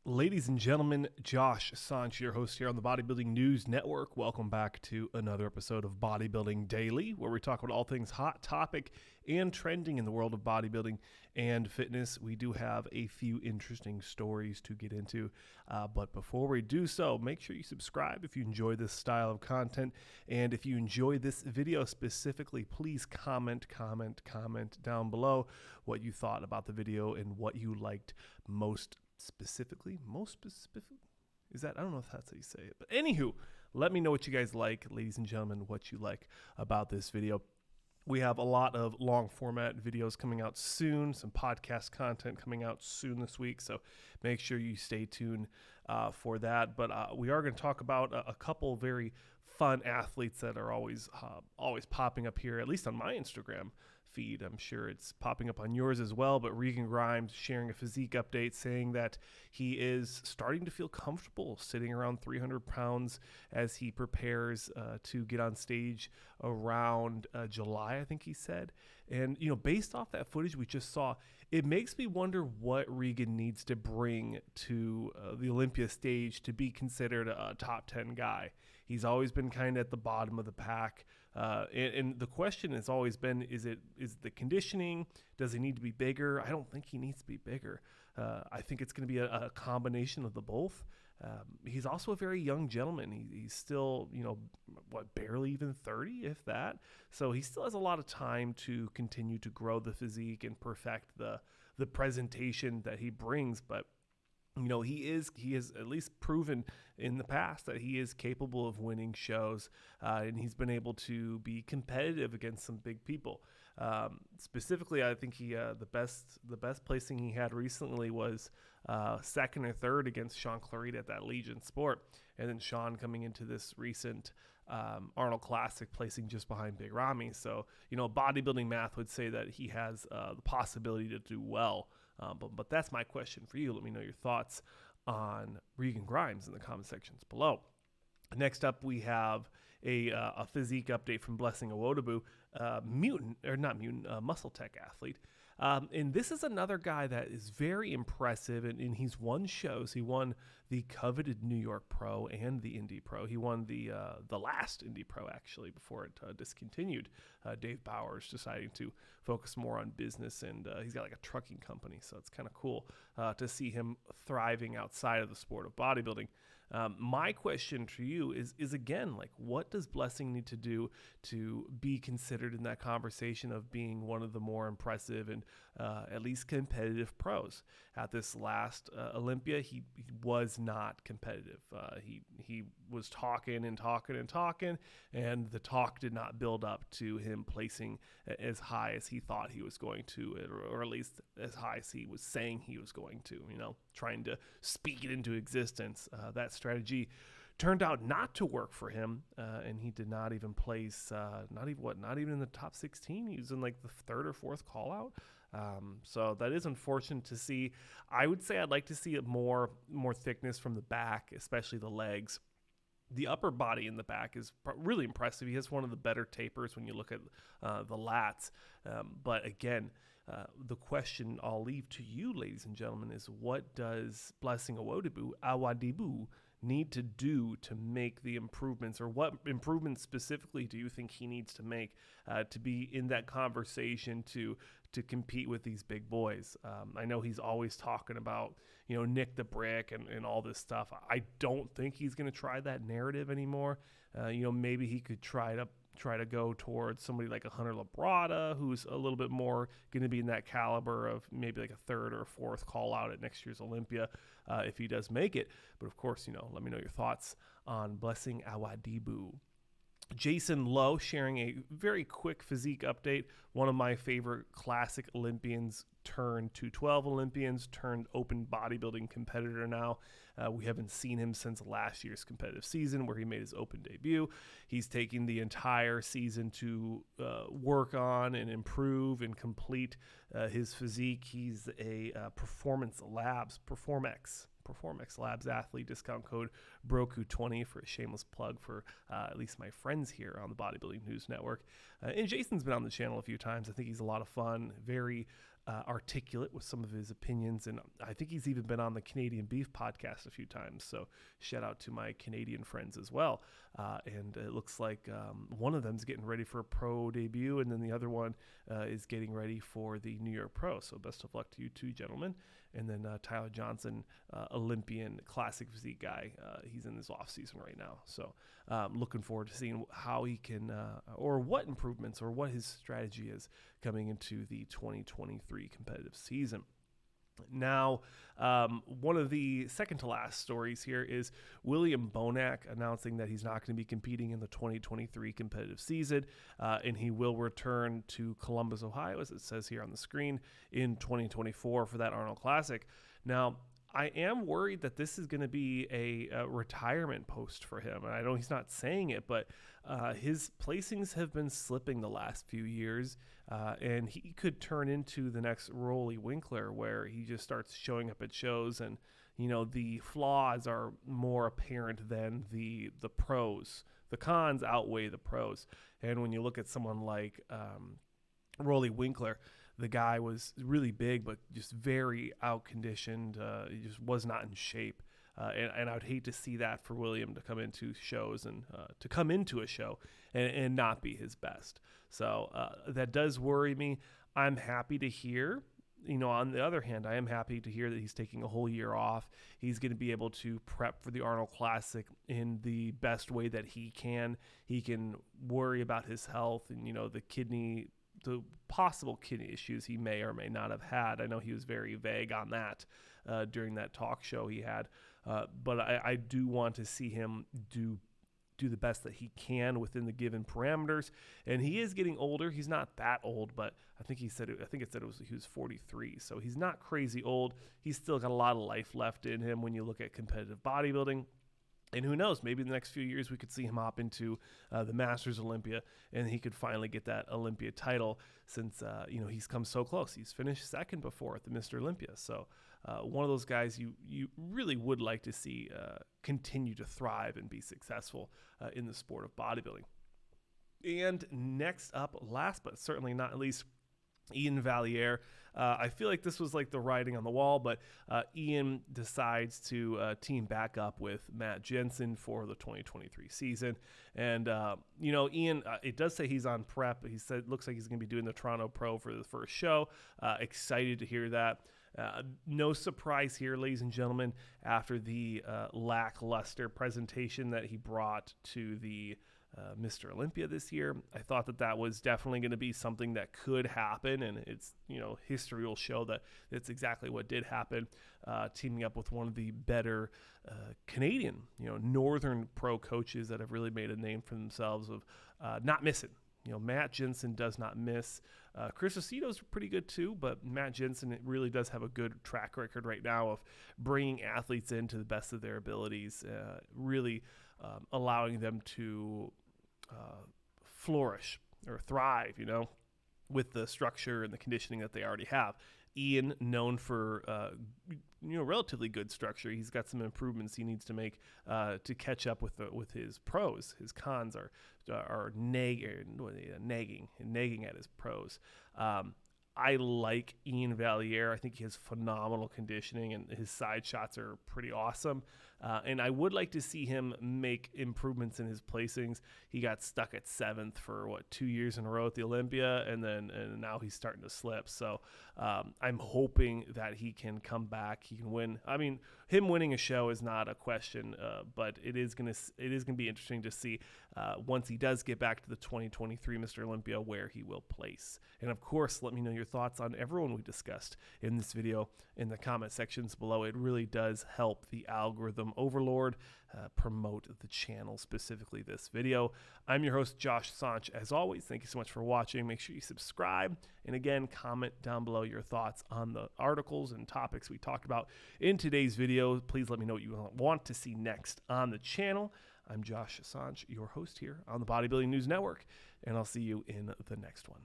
Ladies and gentlemen, Josh Sanch, your host here on the Bodybuilding News Network. Welcome back to another episode of Bodybuilding Daily, where we talk about all things hot topic and trending in the world of bodybuilding and fitness. We do have a few interesting stories to get into, but before we do so, make sure you subscribe if you enjoy this style of content. And if you enjoy this video specifically, please comment down below what you thought about the video and what you liked most specific. Is that, I don't know if that's how you say it, but anywho, let me know what you guys like, ladies and gentlemen, what you like about this video. We have a lot of long format videos coming out soon, some podcast content coming out soon this week, so make sure you stay tuned for that. But we are going to talk about a couple very fun athletes that are always popping up here, at least on my Instagram feed. I'm sure it's popping up on yours as well. But Regan sharing a physique update, saying that he is starting to feel comfortable sitting around 300 pounds as he prepares to get on stage around July, I think he said. And, you know, based off that footage we just saw, it makes me wonder what Regan needs to bring to the Olympia stage to be considered a top 10 guy. He's always been kind of at the bottom of the pack. And the question has always been, is the conditioning? Does he need to be bigger? I don't think he needs to be bigger. I think it's going to be a combination of the both. He's also a very young gentleman. He's still, barely even 30, if that. So he still has a lot of time to continue to grow the physique and perfect the presentation that he brings. But he has at least proven in the past that he is capable of winning shows, and he's been able to be competitive against some big people. Specifically, I think the best placing he had recently was second or third against Sean Clarita at that Legion Sport, and then Sean coming into this recent Arnold Classic placing just behind Big Ramy. So bodybuilding math would say that he has the possibility to do well. But that's my question for you. Let me know your thoughts on Regan Grimes in the comment sections below. Next up, we have a physique update from Blessing Iwodebu, Muscle Tech athlete. And this is another guy that is very impressive, and he's won shows. He won the coveted New York Pro and the Indy Pro. He won the last Indy Pro, actually, before it discontinued. Dave Bowers deciding to focus more on business, and he's got like a trucking company, so it's kind of cool to see him thriving outside of the sport of bodybuilding. My question to you is again, like, what does Blessing need to do to be considered in that conversation of being one of the more impressive and at least competitive pros? At this last Olympia, he was not competitive. He was talking, and the talk did not build up to him placing as high as he thought he was going to, or at least as high as he was saying he was going to, trying to speak it into existence. That strategy turned out not to work for him, and he did not even place, not even in the top 16. He was in like the third or fourth call out. So that is unfortunate to see. I would say I'd like to see more thickness from the back, especially the legs. The upper body in the back is really impressive. He has one of the better tapers when you look at the lats. But again, the question I'll leave to you, ladies and gentlemen, is what does Blessing Iwodebu need to do to make the improvements, or what improvements specifically do you think he needs to make to be in that conversation to compete with these big boys? I know he's always talking about, Nick the Brick and all this stuff. I don't think he's going to try that narrative anymore. Maybe he could try to go towards somebody like a Hunter Labrada, who's a little bit more going to be in that caliber of maybe like a third or fourth call out at next year's Olympia if he does make it. But of course, let me know your thoughts on Blessing Iwodebu. Jason Lowe sharing a very quick physique update. One of my favorite classic Olympians turned 212 Olympians, turned open bodybuilding competitor now. We haven't seen him since last year's competitive season where he made his open debut. He's taking the entire season to work on and improve and complete his physique. He's a Performance Labs athlete. Discount code BROKU20 for a shameless plug for at least my friends here on the Bodybuilding News Network. And Jason's been on the channel a few times. I think he's a lot of fun, very articulate with some of his opinions, and I think he's even been on the Canadian Beef podcast a few times, so shout out to my Canadian friends as well. And it looks like one of them's getting ready for a pro debut, and then the other one is getting ready for the New York Pro, so best of luck to you two gentlemen. And then Tyler Johnson, Olympian, classic physique guy, he's in his off-season right now, so looking forward to seeing how he can, or what improvements or what his strategy is coming into the 2023 competitive season. Now, one of the second to last stories here is William Bonac announcing that he's not going to be competing in the 2023 competitive season, and he will return to Columbus, Ohio, as it says here on the screen, in 2024 for that Arnold Classic. Now, I am worried that this is going to be a retirement post for him. And I know he's not saying it, but his placings have been slipping the last few years, and he could turn into the next Rolly Winkler, where he just starts showing up at shows and, you know, the flaws are more apparent than the pros. The cons outweigh the pros. And when you look at someone like Rolly Winkler, the guy was really big, but just very out-conditioned. He just was not in shape. And I would hate to see that for William to come into shows and to come into a show and not be his best. So that does worry me. I'm happy to hear, you know, on the other hand, I am happy to hear that he's taking a whole year off. He's going to be able to prep for the Arnold Classic in the best way that he can. He can worry about his health and, you know, the possible kidney issues he may or may not have had. I know he was very vague on that during that talk show he had, but I do want to see him do the best that he can within the given parameters. And he is getting older. He's not that old, but I think he said he was 43, so he's not crazy old. He's still got a lot of life left in him when you look at competitive bodybuilding. And who knows, maybe in the next few years we could see him hop into the Masters Olympia, and he could finally get that Olympia title since, you know, he's come so close. He's finished second before at the Mr. Olympia. So one of those guys you really would like to see continue to thrive and be successful in the sport of bodybuilding. And next up, last but certainly not least, Iain Valliere. I feel like this was like the writing on the wall, but Iain decides to team back up with Matt Jensen for the 2023 season. And, you know, Iain, it does say he's on prep. He said, looks like he's going to be doing the Toronto Pro for the first show. Excited to hear that. No surprise here, ladies and gentlemen, after the lackluster presentation that he brought to the Mr. Olympia this year. I thought that was definitely going to be something that could happen, and it's, you know, history will show that it's exactly what did happen, teaming up with one of the better Canadian, you know, northern pro coaches that have really made a name for themselves of not missing. You know, Matt Jensen does not miss. Chris Aceto's pretty good too, but Matt Jensen really does have a good track record right now of bringing athletes in to the best of their abilities, really allowing them to flourish or thrive, you know, with the structure and the conditioning that they already have. Iain, known for, you know, relatively good structure. He's got some improvements he needs to make to catch up with his pros. His cons are nagging at his pros. I like Iain Valliere. I think he has phenomenal conditioning, and his side shots are pretty awesome. And I would like to see him make improvements in his placings. He got stuck at 7th for 2 years in a row at the Olympia, and now he's starting to slip. So I'm hoping that he can come back. He can win. I mean, him winning a show is not a question, but it is gonna be interesting to see once he does get back to the 2023 Mr. Olympia where he will place. And of course, let me know your thoughts on everyone we discussed in this video in the comment sections below. It really does help the algorithm overlord promote the channel, specifically this video. I'm your host, Josh Sanch. As always, thank you so much for watching. Make sure you subscribe, and again, comment down below your thoughts on the articles and topics we talked about in today's video. Please let me know what you want to see next on the channel. I'm Josh Sanch, your host here on the Bodybuilding News Network, and I'll see you in the next one.